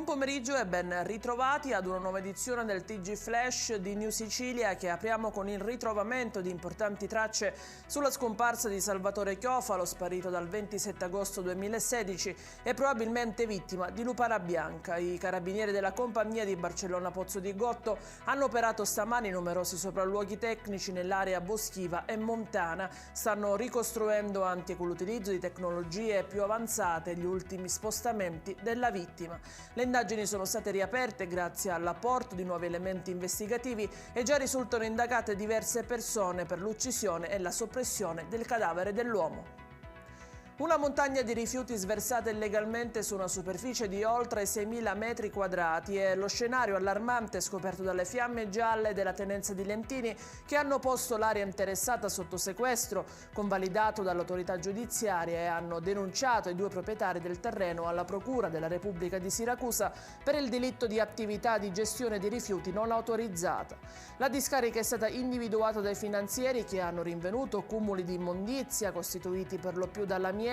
pomeriggio e ben ritrovati ad una nuova edizione del TG Flash di New Sicilia, che apriamo con il ritrovamento di importanti tracce sulla scomparsa di Salvatore Chiofalo, sparito dal 27 agosto 2016 e probabilmente vittima di lupara bianca. I carabinieri della compagnia di Barcellona Pozzo di Gotto hanno operato stamani numerosi sopralluoghi tecnici nell'area boschiva e montana, stanno ricostruendo anche con l'utilizzo di tecnologie più avanzate gli ultimi spostamenti della vittima. Le indagini sono state riaperte grazie all'apporto di nuovi elementi investigativi e già risultano indagate diverse persone per l'uccisione e la soppressione del cadavere dell'uomo. Una montagna di rifiuti sversata illegalmente su una superficie di oltre 6.000 metri quadrati è lo scenario allarmante scoperto dalle fiamme gialle della tenenza di Lentini, che hanno posto l'area interessata sotto sequestro, convalidato dall'autorità giudiziaria, e hanno denunciato i due proprietari del terreno alla Procura della Repubblica di Siracusa per il delitto di attività di gestione di rifiuti non autorizzata. La discarica è stata individuata dai finanzieri, che hanno rinvenuto cumuli di immondizia costituiti per lo più da lamiere,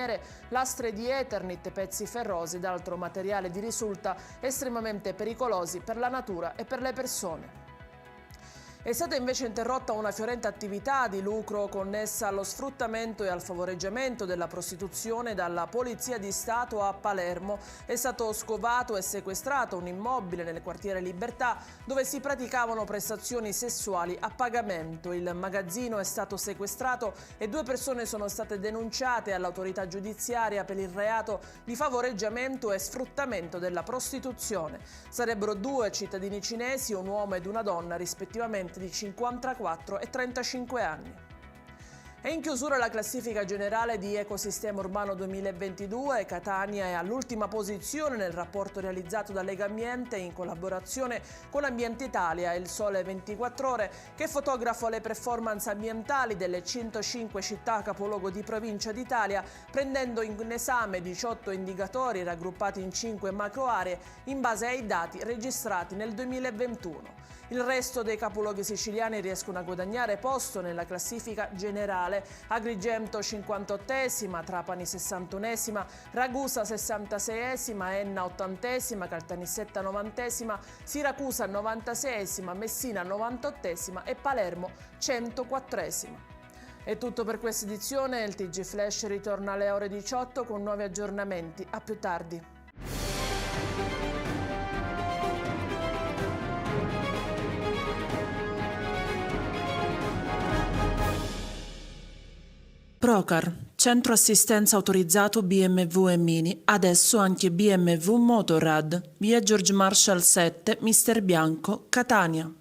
lastre di Eternit, pezzi ferrosi ed altro materiale di risulta estremamente pericolosi per la natura e per le persone. È stata invece interrotta una fiorente attività di lucro connessa allo sfruttamento e al favoreggiamento della prostituzione dalla Polizia di Stato a Palermo. È stato scovato e sequestrato un immobile nel quartiere Libertà dove si praticavano prestazioni sessuali a pagamento. Il magazzino è stato sequestrato e due persone sono state denunciate all'autorità giudiziaria per il reato di favoreggiamento e sfruttamento della prostituzione. Sarebbero due cittadini cinesi, un uomo ed una donna, rispettivamente di 54 e 35 anni. È in chiusura la classifica generale di Ecosistema Urbano 2022. Catania è all'ultima posizione nel rapporto realizzato da Legambiente in collaborazione con Ambiente Italia e Il Sole 24 Ore, che fotografa le performance ambientali delle 105 città capoluogo di provincia d'Italia, prendendo in esame 18 indicatori raggruppati in 5 macro aree in base ai dati registrati nel 2021. Il resto dei capoluoghi siciliani riescono a guadagnare posto nella classifica generale. Agrigento 58esima, Trapani 61esima, Ragusa 66esima, Enna 80esima, Caltanissetta 90esima, Siracusa 96esima, Messina 98esima e Palermo 104esima. È tutto per questa edizione, il TG Flash ritorna alle ore 18 con nuovi aggiornamenti. A più tardi. Procar, centro assistenza autorizzato BMW e Mini, adesso anche BMW Motorrad, via George Marshall 7, Mister Bianco, Catania.